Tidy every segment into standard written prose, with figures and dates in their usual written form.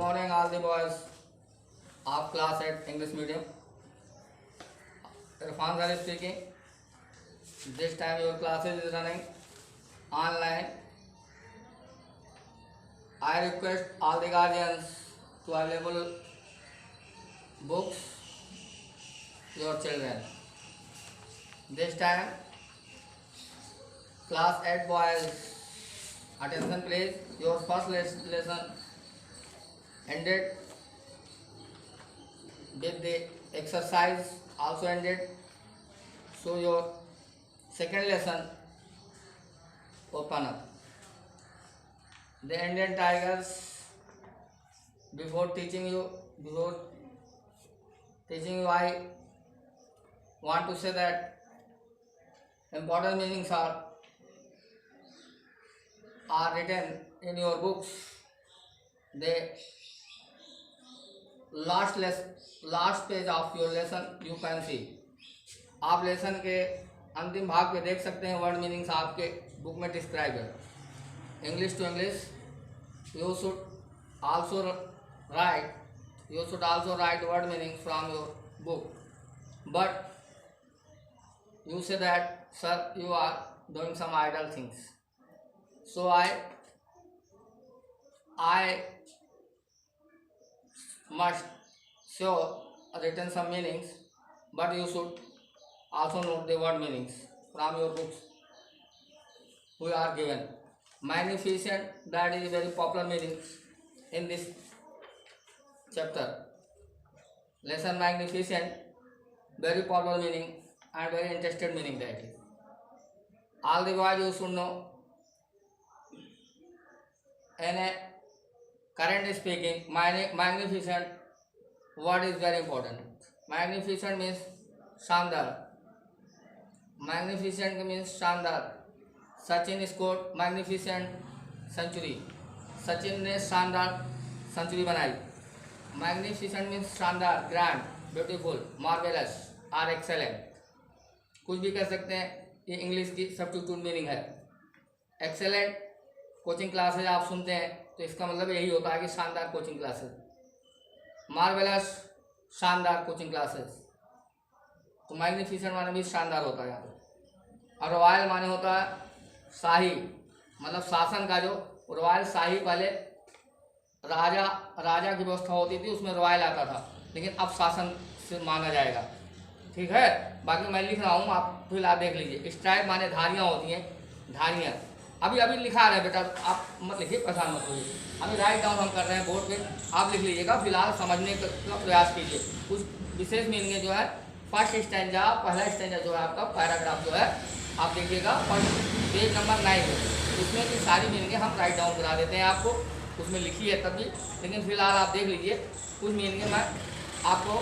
morning, all the boys of class at English medium. Irfan sir is speaking. This time your classes is running online. I request all the guardians to available books your children. This time class 8 boys, attention please. Your first lesson ended with the exercise also ended, so your second lesson open up. The Indian Tigers, before teaching you I want to say that important meanings are written in your books. The last page of your lesson you can see. आप lesson के अंतिम भाग पे देख सकते हैं word meanings आपके book में डिस्क्राइब है. English to English you should also write word meanings from your book, but you say that sir you are doing some idle things, so I must show written some meanings, but you should also note the word meanings from your books we are given. Magnificent, that is very popular meaning in this chapter. Lesson magnificent, very popular meaning and very interested meaning that is. All the boys you should know. In a current speaking, magnificent word is very important. Magnificent means शानदार. Magnificent means शानदार. Sachin score magnificent century. Sachin ने शानदार century बनाई. Magnificent means शानदार, grand, beautiful, marvellous are excellent. कुछ भी कह सकते हैं. ये इंग्लिश की सब्स्टिट्यूट मीनिंग है. एक्सेलेंट कोचिंग क्लासेज आप सुनते हैं तो इसका मतलब यही होता है कि शानदार कोचिंग क्लासेज. मार्वेलस शानदार कोचिंग क्लासेज. तो मैग्निफिसेंट माने भी शानदार होता है यहाँ पे. और रॉयल माने होता है शाही, मतलब शासन का. जो रॉयल शाही, पहले राजा की व्यवस्था होती थी उसमें रॉयल आता था, लेकिन अब शासन से माना जाएगा. ठीक है. बाकी मैं लिख रहा हूँ, आप फिलहाल देख लीजिए. स्ट्राइप माने धारियाँ होती हैं, धारियाँ. अभी लिखा रहे बेटा, आप मत लिखिए, परेशान मत होइए. अभी राइट डाउन हम कर रहे हैं बोर्ड पे, आप लिख लीजिएगा. फिलहाल समझने का प्रयास कीजिए. कुछ विशेष मीनिंग जो है, फर्स्ट स्टैंजा, पहला स्टैंजा जो है आपका पैराग्राफ जो है आप देखिएगा, और पेज नंबर 9 है. इसमें की सारी मीनिंगें हम राइट डाउन करा देते हैं आपको, उसमें लिखी है तभी. लेकिन फिलहाल आप देख लीजिए. कुछ मीनिंगें मैं आपको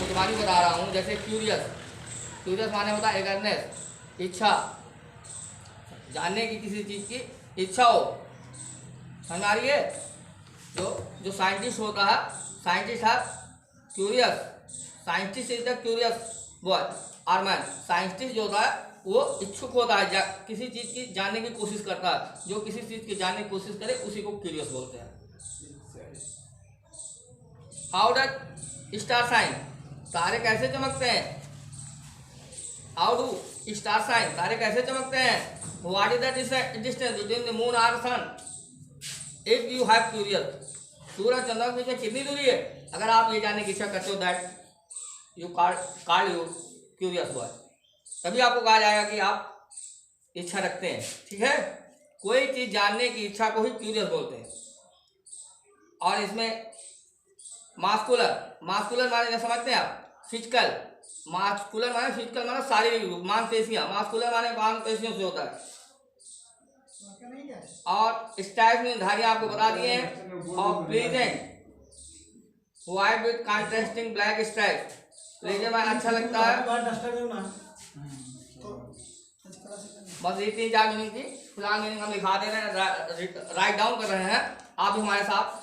तुम्हारी बता रहा हूँ. जैसे क्यूरियस माने होता है एगरनेस, इच्छा, जानने की किसी चीज़ की इच्छा हो. समझ आ रही है. जो साइंटिस्ट होता है, साइंटिस्ट है curious. Scientist is the curious boy और मैन. साइंटिस्ट जो होता है वो इच्छुक होता है, किसी चीज़ की जानने की कोशिश करता है. जो किसी चीज़ की जानने की कोशिश करे उसी को क्यूरियस बोलते हैं. हाउ डज स्टार शाइन, तारे कैसे चमकते हैं. हाउ डू स्टार शाइन, तारे कैसे चमकते हैं. What is the distance between the moon और sun if you have curious. सूरज चंद्रमा के बीच में कितनी दूरी है. अगर आप ये जानने की इच्छा करते हो, that you call you curious boy. तभी आपको कहा जाएगा कि आप इच्छा रखते हैं. ठीक है. कोई चीज़ जानने की इच्छा को ही क्यूरियस बोलते हैं. और इसमें मास्कुलर माने समझते हैं आप, फिजिकल. मास्कुलर माने शारीरिक रूप, मांसपेशियां. मास्कुलर माने मांसपेशियों से होता है. और स्टाइल में धारियां आपको बता दिए हैं. और pleasant, white with contrasting black stripe. Pleasant में अच्छा लगता है. बस ये 3-4 मीनिंग थी. फिलहाल मीनिंग हम लिखा दे रहे हैं, राइट डाउन कर रहे हैं. आप भी हमारे साथ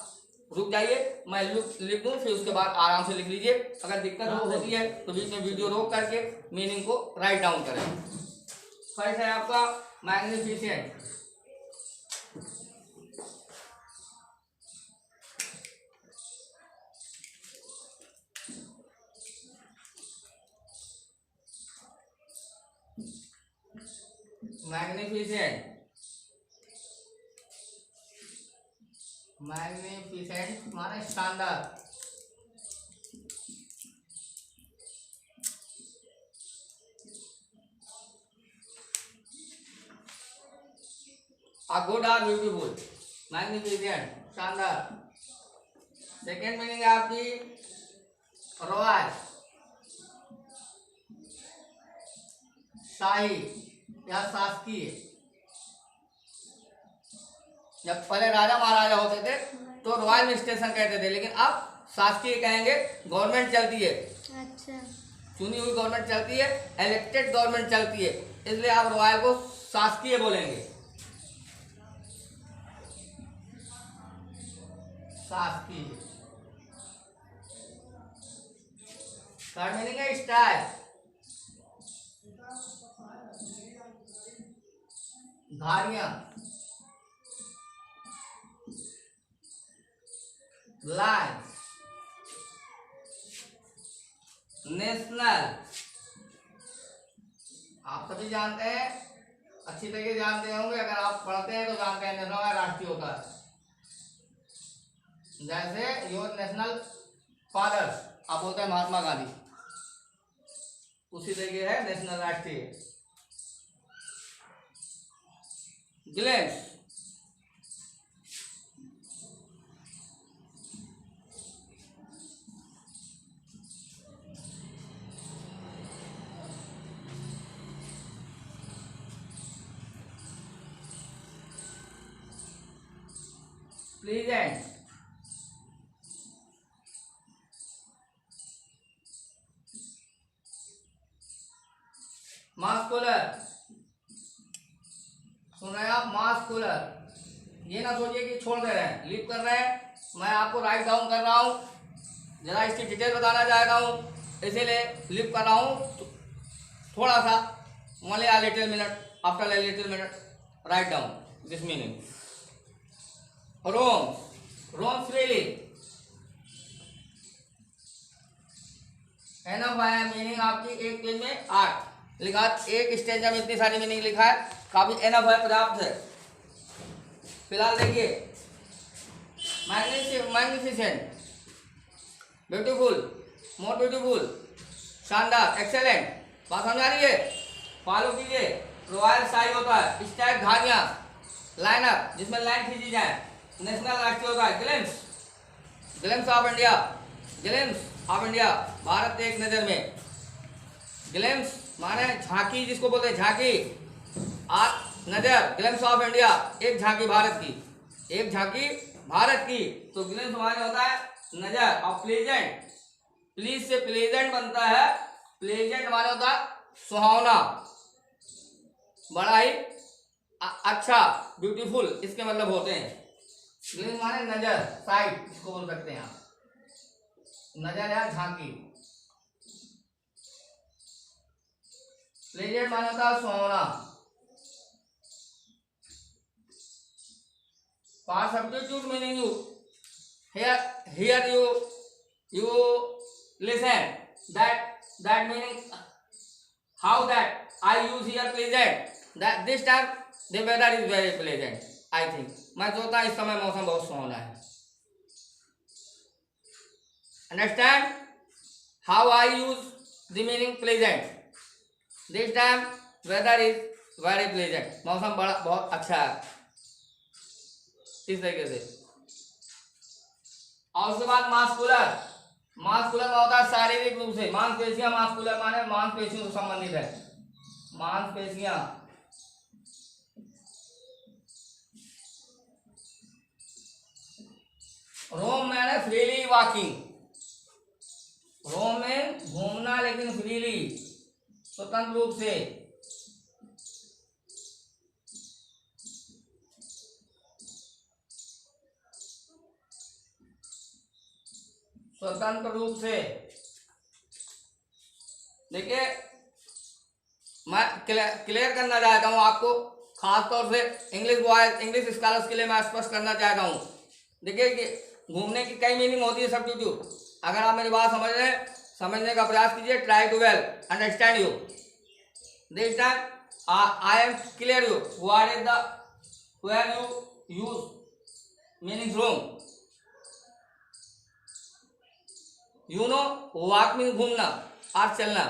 रुक जाइए, मैं लिख दूँ, फिर उसके बाद आराम से लिख लीजिए. अगर दिक्कत होती है तो बीच में वीडियो रोक करके मीनिंग को राइट डाउन करें. फर्स्ट है आपका मैग्निफिसेंट. मैग्निफिसेंट, मैग्निफिसेंट माने शानदार। A good or beautiful, magnificent शानदार। सेकेंड मीनिंग है आपकी रॉयल, शाही या शासकीय। जब पहले राजा महाराजा होते थे तो रॉयल स्टेशन कहते थे, लेकिन अब शासकीय कहेंगे। गवर्नमेंट चलती है, अच्छा, चुनी हुई गवर्नमेंट चलती है, इलेक्टेड गवर्नमेंट चलती है, इसलिए आप रॉयल को शासकीय बोलेंगे, शासकीय। थर्ड मीनिंग है स्टाइल, धारियां, लाइन, नेशनल। आप सभी जानते हैं, अच्छी तरीके से जानते होंगे, अगर आप पढ़ते हैं तो जानते हैं नेशनल राष्ट्रीय होता है। जैसे योर नेशनल फादर्स आप बोलते हैं महात्मा गांधी, उसी तरीके है नेशनल राष्ट्रीय। ग्लेम्स, प्लीजेंट, मास्कुलर। सुन रहे हैं आप, मास्कुलर। ये ना सोचिए कि छोड़ दे रहे हैं, लीव कर रहे हैं, मैं आपको राइट डाउन कर रहा हूँ, जरा इसकी डिटेल बताना चाहता हूँ, इसीलिए लीव कर रहा हूँ। थोड़ा सा only a little minute, after a little minute write down this meaning. roam, roam freely, enough आया मीनिंग आपकी एक पेज में 8 लिखा, एक स्टेंजा में इतनी सारी मीनिंग लिखा है, काफी एनफ है, पर्याप्त है। फिलहाल देखिए, मैग्निफिसेंट, ब्यूटीफुल, मोर ब्यूटीफुल, शानदार, एक्सेलेंट। बात समझ आ रही है? फॉलो कीजिए। रॉयल शाही होता है, स्टैग धारियां, लाइनअप जिसमें लाइन खींची जाए, नेशनल राष्ट्रीय होता है, glimpse, glimpse of India, glimpse of India, Bharat एक नजर में। ग्लिम्स माने झांकी, जिसको बोलते हैं झांकी, नजर, ग्लिम्स ऑफ इंडिया, एक झांकी भारत की, एक झांकी भारत की। तो ग्लिम्स माने होता है नजर। और प्लेजेंट, प्लीज से प्लेजेंट बनता है, प्लेजेंट माने होता है सुहावना, बड़ा ही अच्छा, ब्यूटीफुल, इसके मतलब होते हैं। ग्लिम्स माने नजर, साइट इसको बोल सकते हैं आप, नजर या झांकी। प्लेजेंट माने होता है सुहावना। For substitute meaning you here you listen that meaning how that I use here pleasant, that this time the weather is very pleasant, I think। मैं सोचता इस समय मौसम बहुत सुहावना है। Understand how I use the meaning pleasant, this time weather is very pleasant, मौसम बड़ा बहुत अच्छा है, इस तरीके से। और उसके बाद मास्कुलर, मास्कुलर में होता है शारीरिक रूप से, मांसपेशियां, मास्कुलर माने मांसपेशियों से संबंधित है, मांसपेशियां। रोम मैंने फ्रीली वॉकिंग, रोम में घूमना, लेकिन फ्रीली, स्वतंत्र रूप से। स्वतंत्र रूप से। देखिए, मैं क्लियर करना चाहता हूं आपको, खास तौर से इंग्लिश बॉयज, इंग्लिश स्कॉलर्स के लिए मैं स्पष्ट करना चाहता हूं। देखिए कि घूमने की कई मीनिंग होती है सब्स्टिट्यूट। अगर आप मेरी बात समझ रहे हैं, समझने का प्रयास कीजिए, try to well understand you this time. I am clear you. What is the where you use meaning roam? You know walk means घूमना और चलना.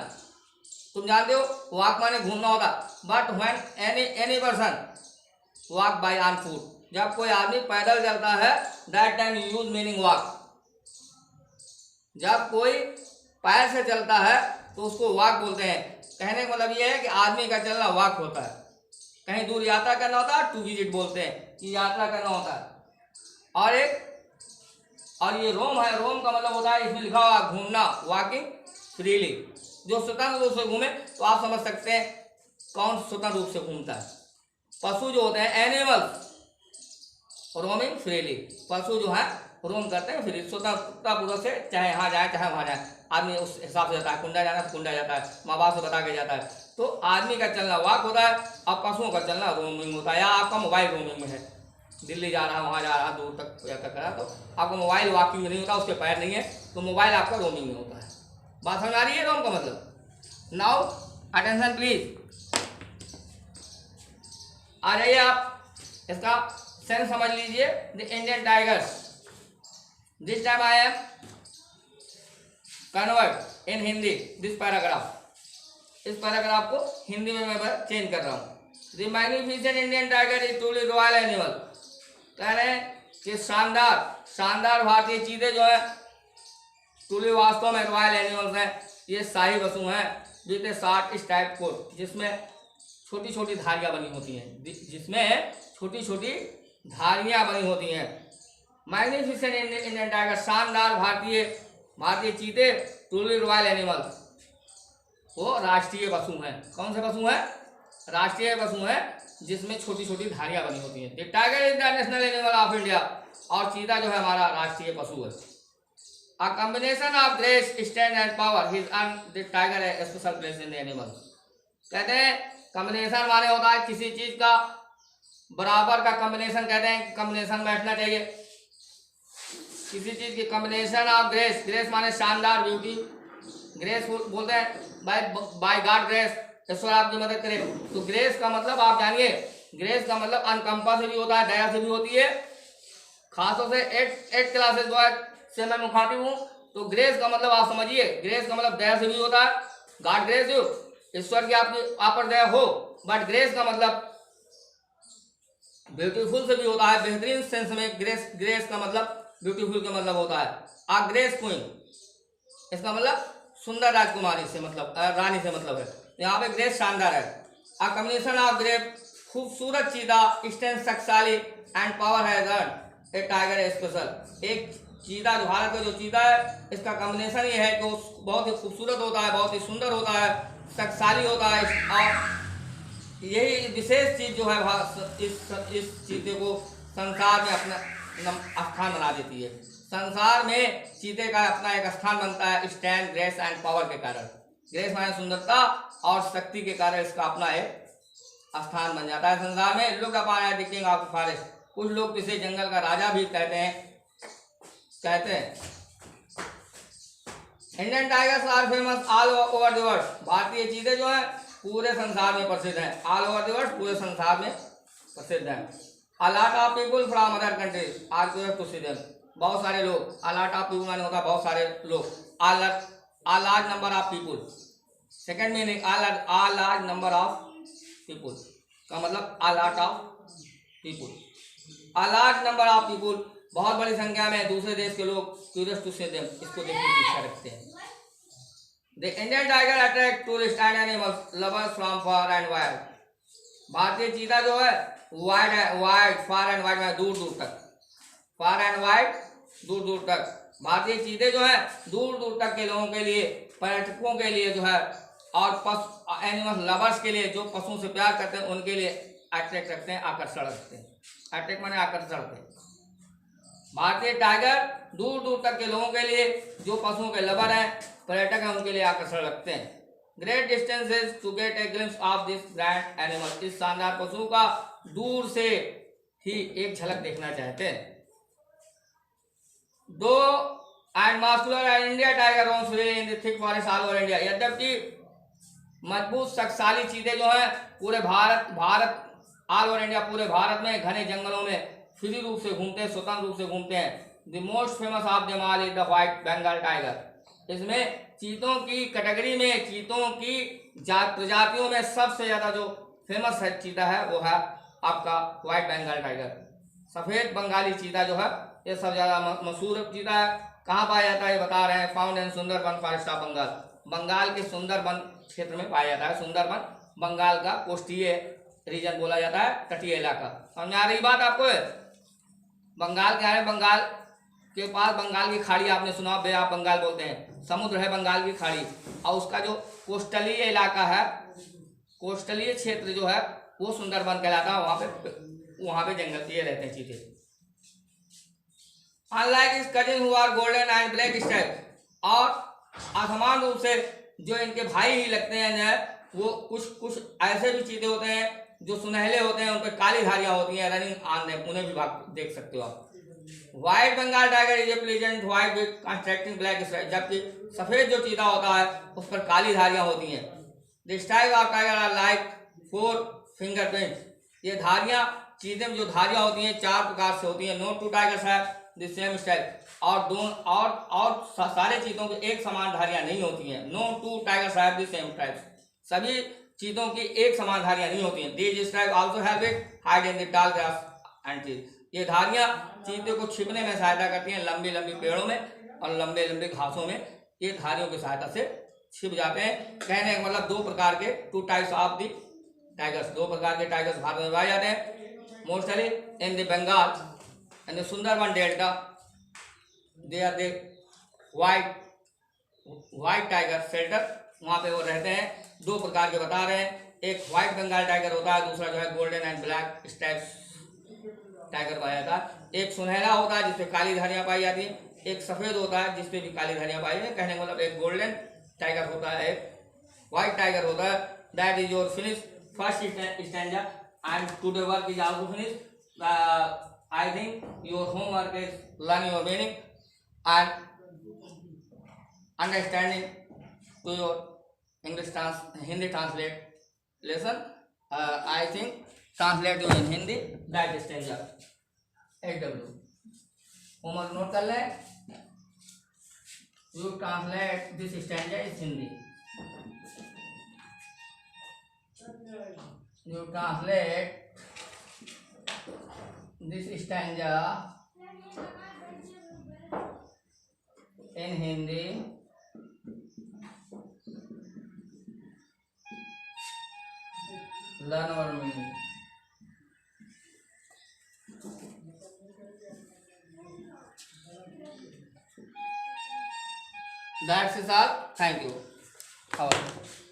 तुम जानते हो walk माने घूमना होता. But when any person walk by on foot, जब कोई आदमी पैदल चलता है that time you use meaning walk. जब कोई पैर से चलता है तो उसको वॉक बोलते हैं. कहने का मतलब ये है कि आदमी का चलना वॉक होता है. कहीं दूर यात्रा करना होता है टू विजिट बोलते हैं कि यात्रा करना होता है. और ये रोम है. रोम का मतलब होता है इसमें लिखा हुआ घूमना, वॉकिंग फ्रीली. जो स्वतंत्र रूप से घूमे तो आप समझ सकते हैं कौन स्वतंत्र रूप से घूमता है. पशु जो होते हैं एनिमल्स रोमिंग फ्रीली. पशु जो है रोम करते हैं फ्री स्वतंत्रता पूर्वक से, चाहे यहाँ जाए चाहे वहाँ जाए. आदमी उस हिसाब से जाता है. कुंडा जाना तो कुंडा जाता है, माँ बाप से बता के जाता है. तो आदमी का चलना वॉक होता है और पशुओं का चलना रोमिंग होता है. या आपका मोबाइल रोमिंग में है, दिल्ली जा रहा है, वहाँ जा रहा है, दूर तक यात्रा कर रहा है, तो आपका मोबाइल वॉकिंग में नहीं होता, उसके पैर नहीं है, तो मोबाइल आपका रोमिंग में होता है. बात समझ आ रही है रोम का मतलब. Now attention please. आ जाइए आप, इसका सेंस समझ लीजिए. The Indian tigers. This time I am convert in Hindi this paragraph. इस पैराग्राफ को हिंदी में मैं चेंज कर रहा हूँ. The magnificent Indian tiger is truly royal animal. कह रहे हैं कि शानदार भारतीय चीते जो है ट्रूली वास्तव में रॉयल एनिमल्स हैं. ये शाही पशु हैं with a short stripe coat, जिसमें छोटी छोटी धारियाँ बनी होती हैं. मैग्निफिसेंट इंडियन टाइगर, शानदार भारतीय चीते ट्रूली रॉयल एनिमल्स, वो राष्ट्रीय पशु हैं. कौन से पशु हैं? राष्ट्रीय पशु हैं जिसमें छोटी छोटी धारियाँ बनी होती हैं. The tiger is the national animal of India. और चीता जो है हमारा राष्ट्रीय पशु है. A combination of grace, strength and power has earned the tiger a special place in the animal. कहते हैं कॉम्बिनेशन माने होता है किसी चीज का बराबर का कॉम्बिनेशन. कहते हैं कॉम्बिनेशन बैठना चाहिए. किसी चीज की कॉम्बिनेशन ऑफ ग्रेस. ग्रेस माने शानदार, ब्यूटी. ग्रेस बोलते हैं बाय गॉड ग्रेस, ईश्वर आपकी मदद करे. तो ग्रेस का मतलब आप जानिए, ग्रेस का मतलब अनकंपा से भी होता है, दया से भी होती है. खासतौर से 8 क्लासेस जो है से मैं मुखाती हूँ. तो ग्रेस का मतलब आप समझिए, ग्रेस का मतलब दया से भी होता है. गॉड ग्रेस यू, ईश्वर की आप पर दया हो. बट ग्रेस का मतलब ब्यूटीफुल से भी होता है. बेहतरीन सेंस में ग्रेस का मतलब ब्यूटीफुल का मतलब होता है. आ ग्रेस क्वीन, इसका मतलब सुंदर राजकुमारी से मतलब रानी से मतलब है. यहाँ पे ग्रेस शानदार है. आ कॉम्बिनेशन ऑफ ग्रेप, खूबसूरत चीता, स्ट्रेंथ, शक्तिशाली and power has earned A tiger special. एक चीता जो भारत का जो चीता है, इसका कॉम्बिनेशन ये है कि वो बहुत ही खूबसूरत होता है, बहुत ही सुंदर होता है, शक्तिशाली होता है. और यही विशेष चीज जो है इस चीते को संसार में अपना स्थान बना देती है. संसार में चीते का अपना एक स्थान बनता है स्ट्रेंथ, ग्रेस एंड पावर के कारण. ग्रेस माने सुंदरता और शक्ति के कारण इसका अपना एक स्थान बन जाता है संसार में. लोग अपना द किंग ऑफ फॉरेस्ट. कुछ लोग इसे जंगल का राजा भी कहते हैं. Indian tigers are famous all over the world. भारतीय चीते जो है पूरे संसार में प्रसिद्ध हैं. ऑल ओवर द वर्ल्ड, पूरे संसार में प्रसिद्ध हैं. A lot of people from other countries are curious to see them. बहुत सारे लोग, अ लॉट ऑफ पीपल माने होता है बहुत सारे लोग. A large number of people. Second meaning a large number of people का मतलब अ lot of people. A large number of people, बहुत बड़ी संख्या में दूसरे देश के लोग क्यूरियस टू सी देम, इसको देखने की इच्छा रखते हैं. The Indian tiger attract tourist and animals lovers from far and wide. भारतीय चीता जो है वाइड, फार एंड वाइड में दूर दूर तक. फार एंड वाइड, दूर दूर तक. भारतीय चीते जो है दूर दूर तक के लोगों के लिए, पर्यटकों के लिए जो है, और एनिमल लवर्स के लिए, जो पशुओं से प्यार करते हैं उनके लिए अट्रैक्ट रखते हैं, आकर्षण रखते हैं. अट्रैक्ट माने आकर्षण रखते हैं. भारतीय टाइगर दूर दूर तक के लोगों के लिए, जो पशुओं के लवर हैं, पर्यटक हैं, उनके लिए आकर्षण रखते हैं. Great distances to get a glimpse of this grand animal. इस शानदार पशु का दूर से ही एक झलक देखना चाहते हैं. दो and muscular and India tiger roams freely in the thick forest all over India. यद्यपि मजबूत शक्तिशाली चीते जो है पूरे भारत ऑल ओवर इंडिया, पूरे भारत में घने जंगलों में फ्री रूप से घूमते हैं, स्वतंत्र रूप से घूमते हैं। The most famous of them all is the white Bengal tiger. इसमें चीतों की कैटेगरी में, चीतों की प्रजातियों में सबसे ज्यादा जो फेमस है चीता है वो है आपका व्हाइट बंगाल टाइगर। सफेद बंगाली चीता जो है ये सब ज्यादा मशहूर चीता है। कहाँ पाया जाता है ये बता रहे हैं, found in Sundarban forest of Bengal. Bengal के सुंदरबन क्षेत्र में पाया जाता है। सुंदरबन बंगाल का कोस्टीय रीजन बोला जाता है, तटीय इलाका। समझ आ रही बात आपको? बंगाल क्या है? बंगाल के पास बंगाल की खाड़ी आपने सुना, बे ऑफ बंगाल बोलते हैं, समुद्र है बंगाल की खाड़ी, और उसका जो कोस्टलीय इलाका है, कोस्टलीय क्षेत्र जो है वो सुंदरबन कहलाता है। वहां पे जंगल ये रहते हैं चीते। Unlike his cousin who are golden and black stripe, और असमान रूप से जो इनके भाई ही लगते हैं, वो कुछ ऐसे भी चीते होते हैं जो सुनहले होते हैं, उन पर काली धारियां होती हैं, रनिंग ऑन देम, उन्हें भी भाग देख सकते हो आप। White Bengal tiger is a pleasant white with constructing black stripe, जबकि सफेद जो चीता होता है उस पर काली धारियां होती हैं। This type of tiger are like 4 fingerprints, ये धारियां चीते में जो धारियां होती हैं 4 प्रकार से होती हैं। No two tigers have the same stripe, और सारे चीतों की एक समान धारियां नहीं होती हैं। No two tigers have the same types, सभी चीतों की एक समान धारियां नहीं होती हैं। These stripe also help it hide in the tall grass and trees, ये धारियां चीते को छिपने में सहायता करती हैं, लंबी लंबी पेड़ों में और लंबे लंबे घासों में ये धारियों की सहायता से छिप जाते हैं। कहने का मतलब 2 प्रकार के 2 टाइप्स ऑफ द टाइगर्स, 2 प्रकार के टाइगर्स भारत में पाए जाते हैं। Mostly in the Bengal and the Sundarban delta, they are the white tiger shelter, वहां पे वो रहते हैं। 2 प्रकार के बता रहे हैं, एक व्हाइट बंगाल टाइगर होता है, दूसरा जो है golden and black stripes tiger पाया जाता है। एक सुनहरा होता है जिसपे काली धारियां पाई जाती हैं, एक सफेद होता है जिसपे भी काली धारियां पाई जाती हैं। कहने का मतलब एक गोल्डन टाइगर होता है, एक व्हाइट टाइगर होता है। That is your finish first stanza and today work is also finish. I think your homework is learn your meaning and understanding to your Hindi translation. I think translate you in Hindi that stanza. HW homework note कर ले, you translate this stanza is Hindi, you translate this stanza in Hindi, learn our meaning. That's all. Thank you. How are you?